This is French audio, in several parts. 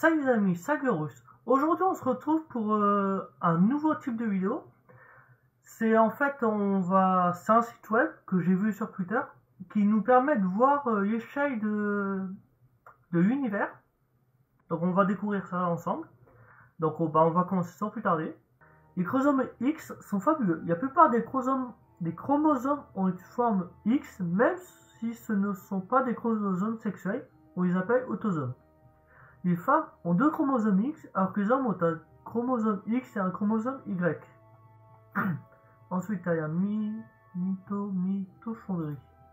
Salut les amis, Sagurus. Aujourd'hui on se retrouve pour un nouveau type de vidéo. C'est en fait c'est un site web que j'ai vu sur Twitter qui nous permet de voir l'échelle de l'univers. Donc on va découvrir ça ensemble. Donc on va commencer sans plus tarder. Les chromosomes X sont fabuleux. La plupart des chromosomes ont une forme X, même si ce ne sont pas des chromosomes sexuels, on les appelle autosomes. Les femmes ont 2 chromosomes X, alors que les hommes ont un chromosome X et un chromosome Y. Ensuite, il y a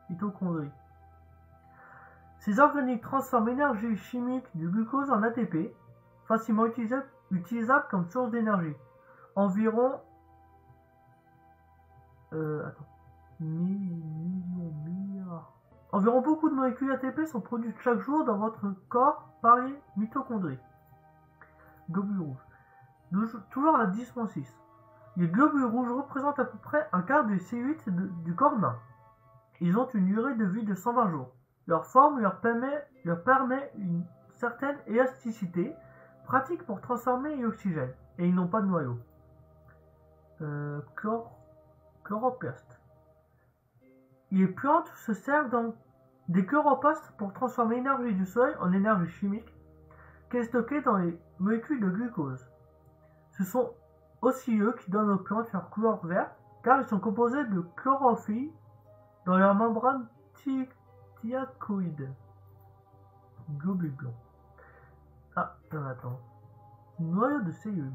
mitochondrie. Ces organiques transforment l'énergie chimique du glucose en ATP, facilement utilisable comme source d'énergie. Environ Environ beaucoup de molécules ATP sont produites chaque jour dans votre corps par les mitochondries. Globules rouges. Toujours à la 10-6. Les globules rouges représentent à peu près un quart des cellules du corps humain. Ils ont une durée de vie de 120 jours. Leur forme leur permet une certaine élasticité, pratique pour transformer l'oxygène, et ils n'ont pas de noyau. Chloroplastes. Les plantes se servent des chloroplastes pour transformer l'énergie du soleil en énergie chimique qui est stockée dans les molécules de glucose. Ce sont aussi eux qui donnent aux plantes leur couleur verte, car ils sont composés de chlorophylle dans leur membrane thylakoïde. Globules blancs. Noyau de cellules.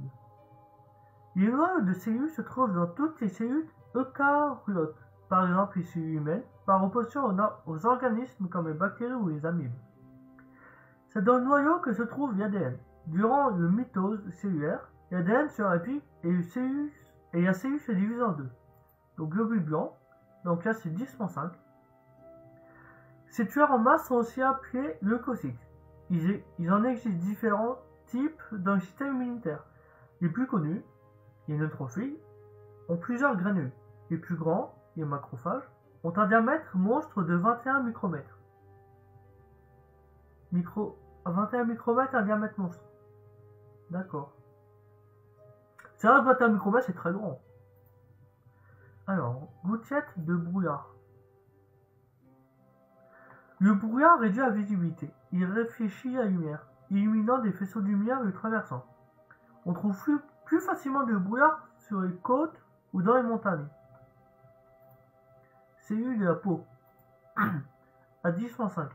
Les noyaux de cellules se trouvent dans toutes les cellules eucaryotes, par exemple les cellules humaines, par opposition aux organismes comme les bactéries ou les amibes. C'est dans le noyau que se trouve l'ADN. Durant la mitose cellulaire, l'ADN se réplique et la cellule se divise en deux. Donc globules blancs, donc là c'est 10-5. Ces tueurs en masse sont aussi appelés leucocytes. Il en existe différents types dans le système immunitaire. Les plus connus, les neutrophiles, ont plusieurs granules. Les plus grands, les macrophages, ont un diamètre monstre de 21 micromètres. 21 micromètres, un diamètre monstre. D'accord. C'est vrai que 21 micromètres, c'est très grand. Alors, gouttiette de brouillard. Le brouillard réduit la visibilité. Il réfléchit la lumière, illuminant des faisceaux de lumière le traversant. On trouve plus facilement du brouillard sur les côtes ou dans les montagnes. Cellules de la peau. À 10-5.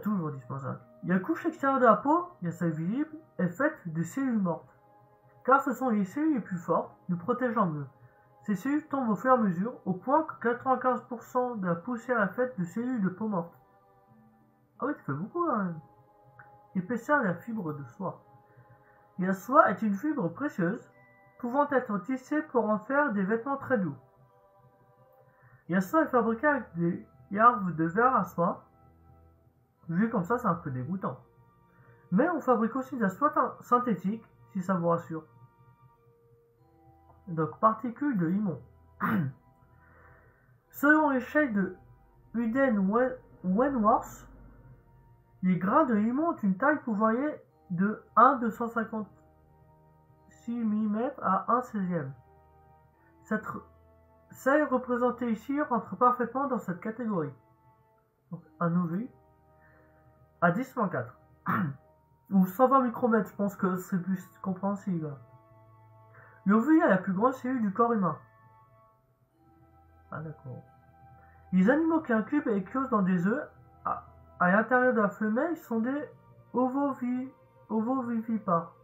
Toujours 10-5. La couche extérieure de la peau, la celle visible, est faite de cellules mortes. Car ce sont les cellules les plus fortes, nous protégeant mieux. Ces cellules tombent au fur et à mesure, au point que 95% de la poussière est faite de cellules de peau morte. Ah oui, ça fait beaucoup quand même. Épaisseur de la fibre de soie. La soie est une fibre précieuse, pouvant être tissée pour en faire des vêtements très doux. La soie est fabriquée avec des larves de vers à soie. Vu comme ça, c'est un peu dégoûtant. Mais on fabrique aussi de la soie synthétique, si ça vous rassure. Donc, particules de limon. Selon l'échelle de Uden-Wentworth, les grains de limon ont une taille pouvant aller de 1/256 mm à 1/16. Cette celle représentée ici rentre parfaitement dans cette catégorie. Donc, un ovule à 10-4. Ou 120 micromètres, je pense que c'est plus compréhensible. L'ovule est la plus grande cellule du corps humain. Ah d'accord. Les animaux qui incubent et éclosent dans des œufs à l'intérieur de la femelle sont des ovovivipares.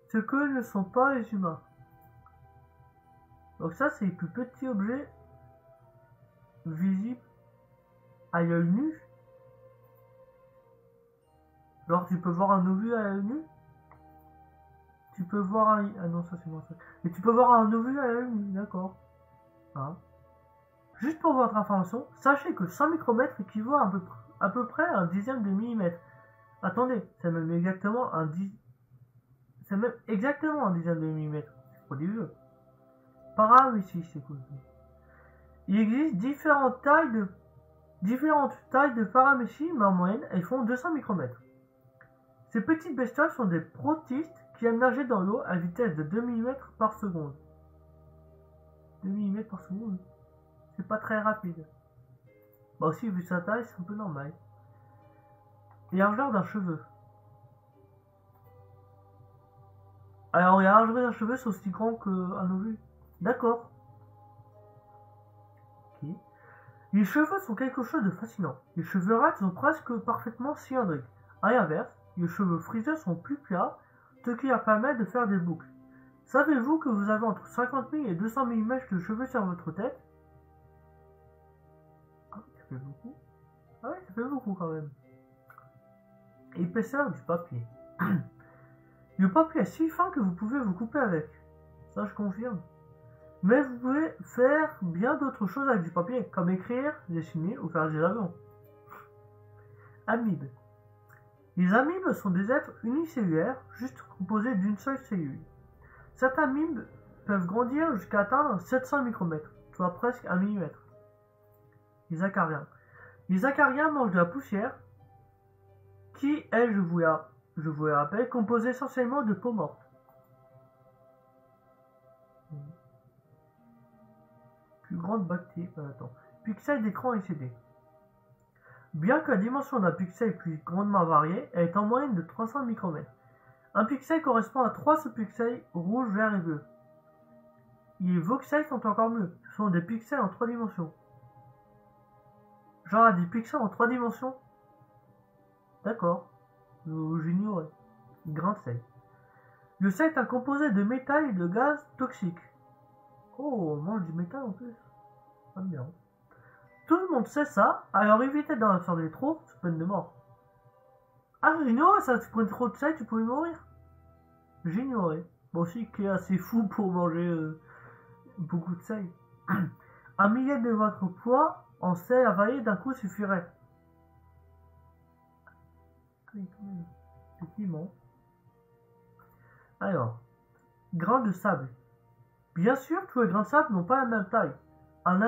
Ce que ne sont pas les humains. Donc ça, c'est les plus petits objets visibles à l'œil nu. Alors tu peux voir un ovule à l'œil nu. Tu peux voir un... Ah non, ça c'est moins ça. Mais tu peux voir un ovule à l'œil nu, d'accord. Hein. Juste pour votre information, sachez que 100 micromètres équivaut à peu près à un dixième de millimètre. Attendez, c'est même exactement un dixième de millimètre. C'est prodigieux. Paramécie, c'est cool. Il existe différentes tailles de paramécie, mais en moyenne, elles font 200 micromètres. Ces petites bestioles sont des protistes qui aiment nager dans l'eau à vitesse de 2 mm par seconde. 2 mm par seconde, c'est pas très rapide. Bah aussi, vu sa taille, c'est un peu normal. Et largeur d'un cheveu. Alors, la largeur d'un cheveu, c'est aussi grand qu'un ovule. D'accord. Ok. Les cheveux sont quelque chose de fascinant. Les cheveux raides sont presque parfaitement cylindriques. À l'inverse, les cheveux frisés sont plus plats, ce qui leur permet de faire des boucles. Savez-vous que vous avez entre 50 000 et 200 000 mèches de cheveux sur votre tête? Ah oui, ça fait beaucoup. Ah oui, ça fait beaucoup quand même. Épaisseur du papier. Le papier est si fin que vous pouvez vous couper avec. Ça, je confirme. Mais vous pouvez faire bien d'autres choses avec du papier, comme écrire, dessiner ou faire des avions. Amibes. Les amibes sont des êtres unicellulaires, juste composés d'une seule cellule. Certains amibes peuvent grandir jusqu'à atteindre 700 micromètres, soit presque 1 mm. Les acariens. Les acariens mangent de la poussière, qui est, je vous le rappelle, composée essentiellement de peau morte. Plus grande bactérie. Pixel d'écran LCD. Bien que la dimension d'un pixel puisse grandement varier, elle est en moyenne de 300 micromètres. Un pixel correspond à 3 sous-pixels rouge, vert et bleu. Les voxels sont encore mieux. Ce sont des pixels en 3 dimensions. Genre des pixels en 3 dimensions. D'accord. J'ignorais. Grain de sel. Le sel est un composé de métal et de gaz toxiques. Oh, on mange du métal en plus. Ah bien. Tout le monde sait ça, alors évitez d'en absorber trop, sous peine de mort. Ah, j'ignorais ça, si tu prenais trop de sel, tu pouvais mourir. J'ignorais. Bon, aussi qui est assez fou pour manger beaucoup de sel. Un millier de votre poids en sel avalé d'un coup suffirait. Effectivement. Alors, grains de sable. Bien sûr, tous les grains de sable n'ont pas la même taille. Un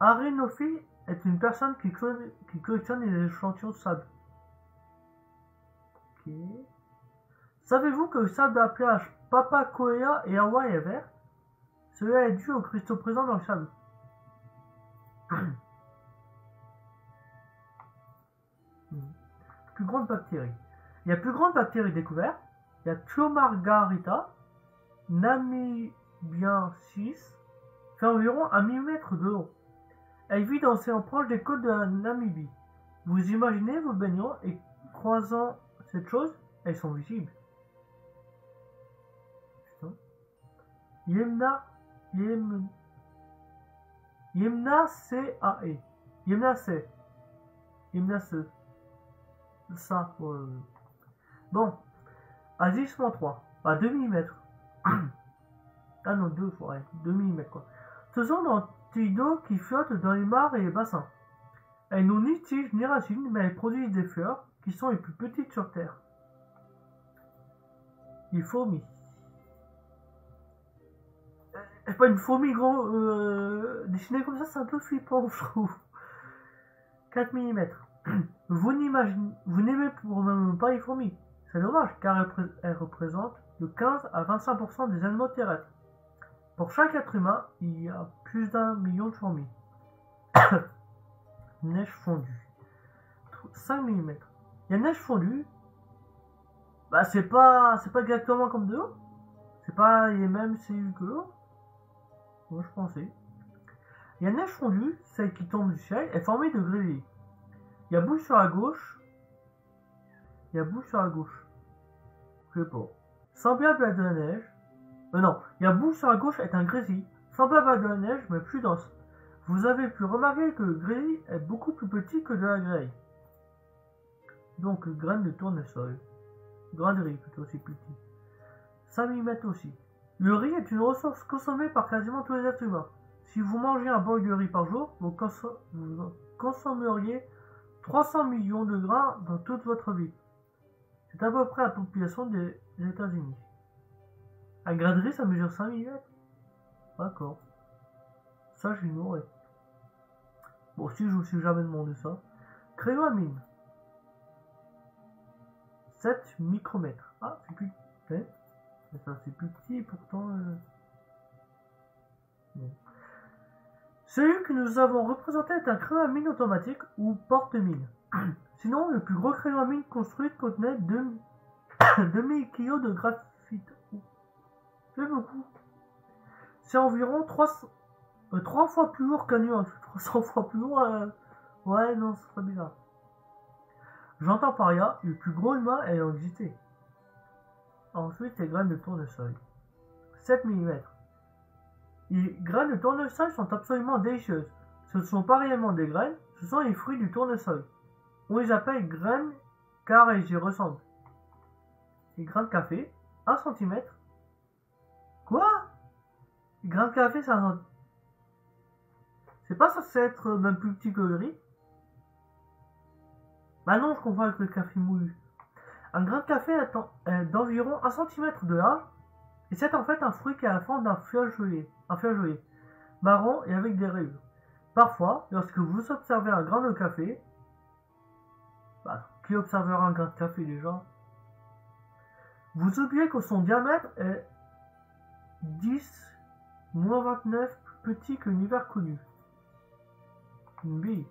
arénophile est une personne qui collectionne les échantillons de sable. Ok. Savez-vous que le sable de la plage Papacoea et Hawaï est vert? Cela est dû aux cristaux présents dans le sable. Plus grande bactérie. Il y a plus grande bactérie découverte. Il y a Chlomargarita namibiensis, fait environ 1 mm de haut. Elle vit dans l'océan proche des côtes de la Namibie. Vous imaginez vous baignant et croisant cette chose, elles sont visibles. Yemnaceae. Yemnace. Ça. Bon. À 10-3. À 2 mm. Ah non, 2 ouais, 2 mm quoi. Ce sont des tiges d'eau qui flottent dans les mares et les bassins. Elles n'ont ni tiges ni racines, mais elles produisent des fleurs qui sont les plus petites sur Terre. Les fourmis. C'est pas une fourmi dessinée comme ça, c'est un peu flippant, je trouve. 4 mm. Vous n'aimez probablement pas les fourmis. C'est dommage, car elles représentent de 15 à 25% des animaux terrestres. Pour chaque être humain, il y a plus d'1 million de fourmis. Neige fondue. 5 mm. Il y a neige fondue. Bah c'est pas exactement comme de l'eau. C'est pas les mêmes cellules que l'eau. Moi je pensais. Il y a neige fondue, celle qui tombe du ciel, est formée de grésilles. Il y a boue sur la gauche. Je sais pas. Semblable à de la neige. Non, il y a boue sur la gauche est un grésil, semblable à de la neige mais plus dense. Vous avez pu remarquer que le grésil est beaucoup plus petit que de la grêle. Donc graines de tournesol. Grain de riz plutôt aussi petit. 5 mm aussi. Le riz est une ressource consommée par quasiment tous les êtres humains. Si vous mangez un bol de riz par jour, vous consommeriez 300 millions de grains dans toute votre vie. C'est à peu près la population des États-Unis. Un grain de riz, ça mesure 5 mm. D'accord. Ça, j'ignorais. Bon, si je me suis jamais demandé ça. Crayon à mine. 7 micromètres. Ah, c'est plus... Ouais. Ça, c'est plus petit, pourtant... Bon. Celui que nous avons représenté est un crayon à mine automatique ou porte-mine. Sinon, le plus gros crayon à mine construit contenait 2000 kg de graphite. C'est beaucoup. C'est environ 3 fois plus lourd qu'un nuage. 300 fois plus lourd. Ouais, non, c'est très bizarre. J'entends par là le plus gros humain ayant existé. Ensuite, les graines de tournesol. 7 mm. Les graines de tournesol sont absolument délicieuses. Ce ne sont pas réellement des graines, ce sont les fruits du tournesol. On les appelle graines car elles y ressemblent. Les grains de café, 1 cm. Quoi? Les grains de café, c'est pas censé être même plus petit que le riz? Bah non, je confonds avec le café moulu. Un grain de café est d'environ 1 cm de large, et c'est en fait un fruit qui a la forme d'un flageolet, marron et avec des rayures. Parfois, lorsque vous observez un grain de café, qui observera un grain de café déjà? Vous oubliez que son diamètre est 10-29 plus petit que l'univers connu. Une bille.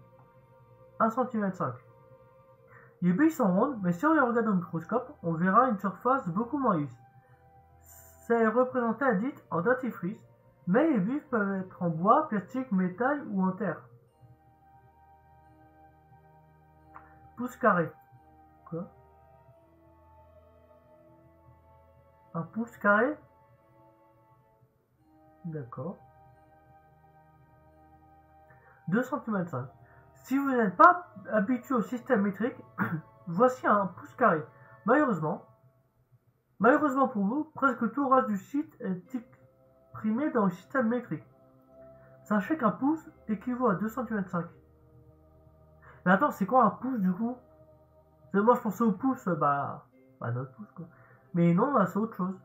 1 cm 5. Les billes sont rondes, mais si on les regarde au microscope, on verra une surface beaucoup moins lisse. C'est représenté à dite en dentifrice, mais les billes peuvent être en bois, plastique, métal ou en terre. Pouce carré. Quoi? Un pouce carré? D'accord. 2 cm 5. Si vous n'êtes pas habitué au système métrique, voici un pouce carré. Malheureusement pour vous, presque tout le reste du site est exprimé dans le système métrique. Sachez qu'un pouce équivaut à 2 cm 5. Mais attends, c'est quoi un pouce du coup? Moi je pensais au pouce, notre pouce quoi. Mais non, c'est autre chose.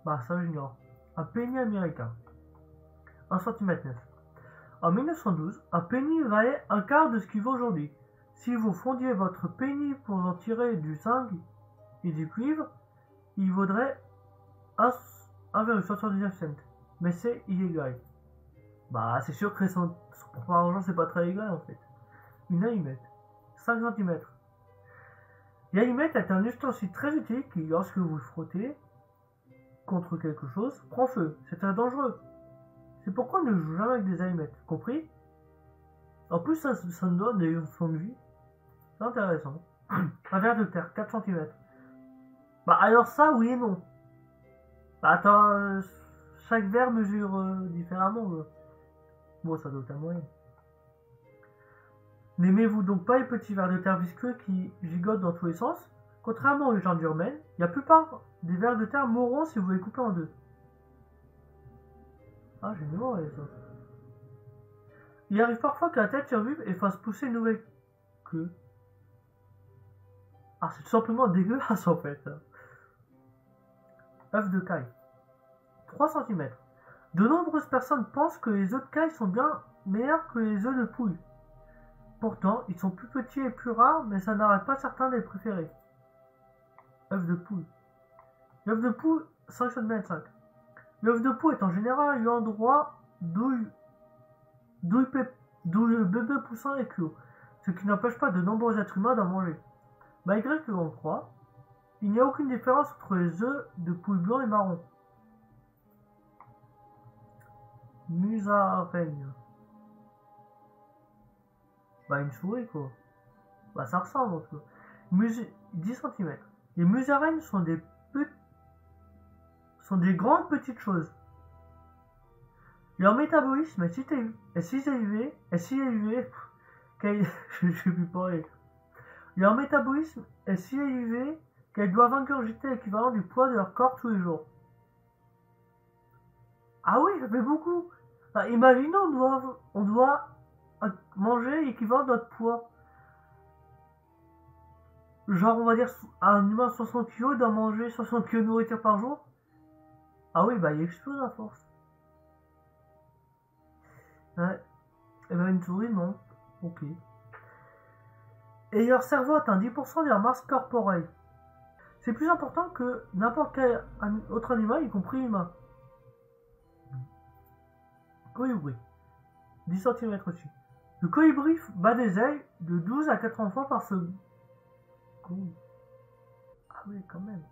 Ça j'ignore. Un penny américain. 1 cm 9. En 1912, un penny valait un quart de ce qu'il vaut aujourd'hui. Si vous fondiez votre penny pour en tirer du zinc et du cuivre, il vaudrait 1,79 cents. Mais c'est illégal. C'est sûr que son propre argent, c'est pas très légal en fait. Une allumette. 5 cm. L'allumette est un ustensile très utile qui, lorsque vous le frottez contre quelque chose, prend feu. C'est très dangereux. C'est pourquoi on ne joue jamais avec des allumettes, compris? En plus, ça nous donne des leçons de vie. C'est intéressant. Un verre de terre, 4 cm. Alors ça, oui et non. Attends, chaque verre mesure différemment. Bon, ça doit être un moyen. N'aimez-vous donc pas les petits verres de terre visqueux qui gigotent dans tous les sens? Contrairement aux légendes urbaines, la plupart des vers de terre mourront si vous les coupez en deux. Ah, j'ai mémoire ça. Il arrive parfois que la tête survive et fasse pousser une nouvelle queue. C'est tout simplement dégueulasse en fait. œufs de caille. 3 cm. De nombreuses personnes pensent que les œufs de caille sont bien meilleurs que les œufs de poule. Pourtant, ils sont plus petits et plus rares, mais ça n'arrête pas certains de les préférer. œufs de poule. L'œuf de poule, 5 cm 5. L'œuf de poule est en général l'endroit d'où le bébé poussin est clos, ce qui n'empêche pas de nombreux êtres humains d'en manger. Malgré que l'on croit, il n'y a aucune différence entre les œufs de poule blanc et marron. Musaraigne. Une souris quoi. Ça ressemble en tout cas. 10 cm. Les musaraignes sont des grandes petites choses. Leur métabolisme est si élevé, je sais plus parler. Leur métabolisme est si élevé qu'elles doivent ingurgiter l'équivalent du poids de leur corps tous les jours. Ah oui, ça fait beaucoup. Imaginons, on doit manger l'équivalent de notre poids. Genre, on va dire, un humain de 60 kg doit manger 60 kg de nourriture par jour. Ah oui, il explose à force. Ouais. Une souris, non. Ok. Et leur cerveau atteint 10% de leur masse corporelle. C'est plus important que n'importe quel autre animal, y compris humain. Colibri. 10 cm aussi. Le colibri bat des ailes de 12 à 80 fois par seconde. Ah oui, quand même.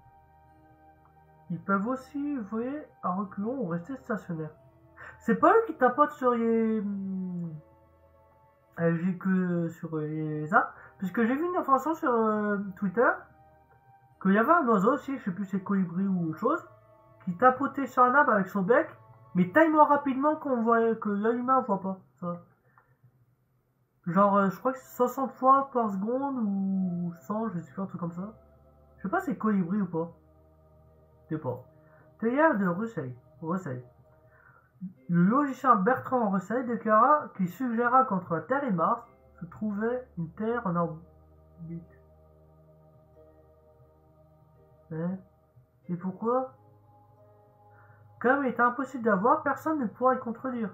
Ils peuvent aussi voler à reculons ou rester stationnaires. C'est pas eux qui tapotent sur les... sur les arbres. Puisque j'ai vu une information sur Twitter qu'il y avait un oiseau aussi, je sais plus si c'est colibri ou autre chose, qui tapotait sur un arbre avec son bec, mais tellement rapidement qu'on voit que l'œil humain voit pas ça. Genre, je crois que c'est 60 fois par seconde ou 100, je sais pas, un truc comme ça. Je sais pas si c'est colibri ou pas. Je sais pas. Théâtre de Russell. Le logicien Bertrand Russell déclara qu'il suggéra qu'entre la Terre et Mars se trouvait une Terre en orbite. Et pourquoi? Comme il est impossible d'avoir, personne ne pourra y contredire.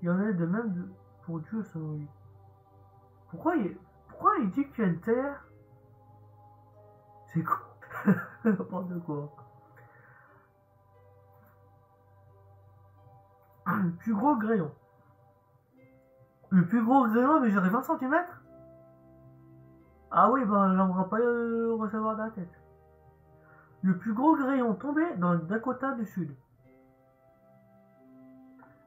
Il y en a de même pour Dieu selon lui. Pourquoi il dit qu'il y a une Terre? C'est quoi? N'importe quoi. Le plus gros grillon. Le plus gros grillon mesurait 20 cm? Ah oui, ben j'aimerais pas le recevoir de la tête. Le plus gros grillon tombé dans le Dakota du Sud.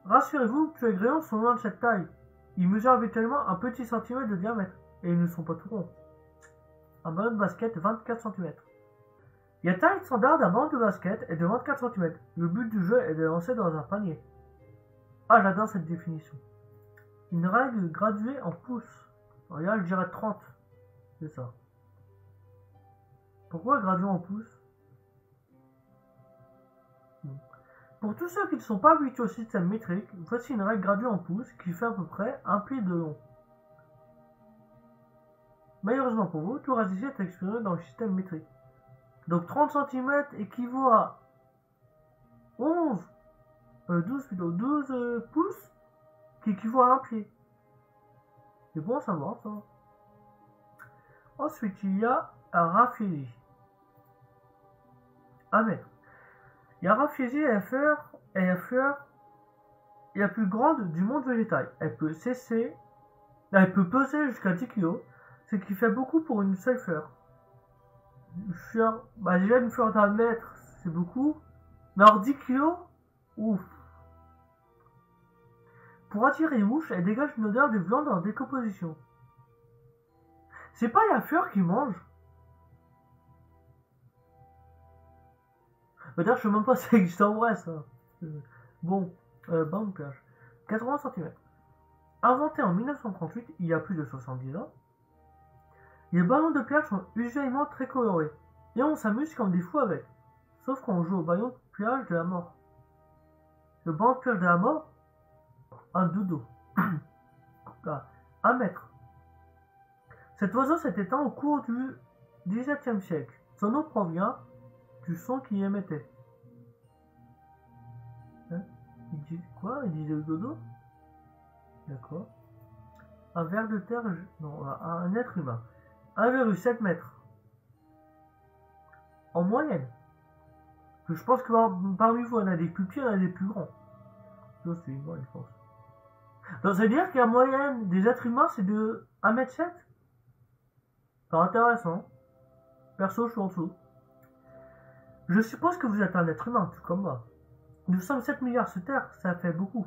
Rassurez-vous que les grillons sont loin de cette taille. Ils mesurent habituellement un petit centimètre de diamètre. Et ils ne sont pas tout ronds. Un ballon de basket 24 cm. La taille standard d'un ballon de basket est de 24 cm. Le but du jeu est de lancer dans un panier. Ah, j'adore cette définition. Une règle graduée en pouces. Regarde, je dirais 30. C'est ça. Pourquoi graduée en pouces? Pour tous ceux qui ne sont pas habitués au système métrique, voici une règle graduée en pouces qui fait à peu près un pied de long. Malheureusement pour vous, tout reste ici est exprimé dans le système métrique. Donc 30 cm équivaut à 12 pouces, qui équivaut à un pied. C'est bon à savoir ça. Ensuite, il y a un Raffésie. 1 mètre. La Raffésie est la fleur la plus grande du monde végétal. Elle peut peser jusqu'à 10 kg, ce qui fait beaucoup pour une seule fleur. Déjà une fleur d'1 mètre, c'est beaucoup. Mais alors 10 kg, ouf. Pour attirer les mouches, elle dégage une odeur de viande en décomposition. C'est pas la fleur qui mange. D'ailleurs, je sais même pas si ça existe en vrai, ça. Bon, bande plage. 80 cm. Inventé en 1938, il y a plus de 70 ans, les ballons de plage sont usuellement très colorés. Et on s'amuse comme des fous avec. Sauf quand on joue au ballon de plage de la mort. Le ballon de plage de la mort, un dodo. 1 mètre. Cet oiseau s'est éteint au cours du XVIIe siècle. Son nom provient du son qu'il émettait. Il dit quoi? Il disait le dodo? D'accord. Un ver de terre... Non, un être humain. 1,7 mètres. En moyenne. Je pense que parmi vous, il y en a des plus petits, il y en a des plus grands. Ça, c'est moi, je pense. Donc, ça veut dire qu'en moyenne, des êtres humains, c'est de 1,7 m? C'est intéressant. Perso, je suis en dessous. Je suppose que vous êtes un être humain, tout comme moi. Nous sommes 7 milliards sur Terre, ça fait beaucoup.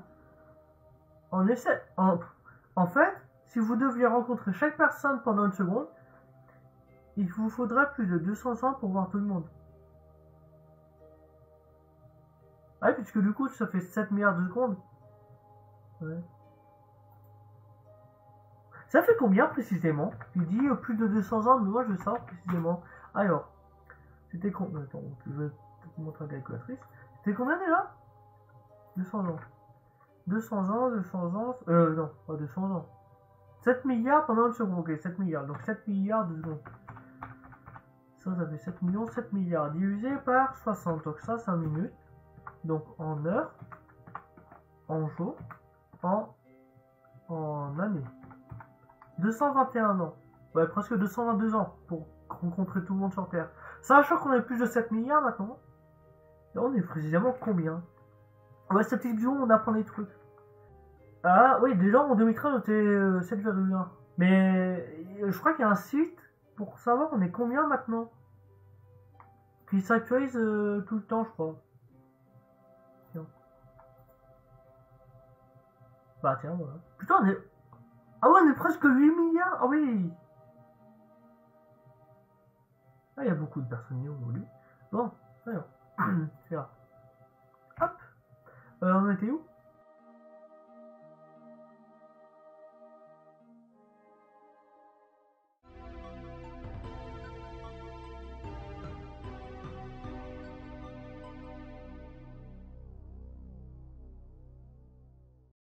En fait, si vous deviez rencontrer chaque personne pendant une seconde, il vous faudrait plus de 200 ans pour voir tout le monde. Ouais, puisque du coup, ça fait 7 milliards de secondes. Ouais. Ça fait combien précisément? Il dit plus de 200 ans, mais moi je veux savoir précisément. Alors, c'était combien? Attends, je vais te montrer la calculatrice. C'était combien déjà? 200 ans. 200 ans, non, pas 200 ans. 7 milliards pendant une seconde, ok, 7 milliards, donc 7 milliards de secondes. Ça fait 7 millions, 7 milliards, divisé par 60, donc ça, 5 minutes. Donc en heure, en jour, en année. 221 ans. Ouais, presque 222 ans pour rencontrer tout le monde sur Terre. Sachant qu'on est plus de 7 milliards maintenant. Et on est précisément combien? Ouais, cette petite vidéo, on apprend des trucs. Ah oui, déjà en 2013 on était 7,1. Mais je crois qu'il y a un site pour savoir on est combien maintenant. Qui s'actualise tout le temps, je crois. Tiens. Bah tiens, voilà. Putain, on est... Ah ouais, on est presque 8 milliards. Ah oui. Ah, il y a beaucoup de personnes aujourd'hui. Bon, alors. C'est là. Hop. On était où?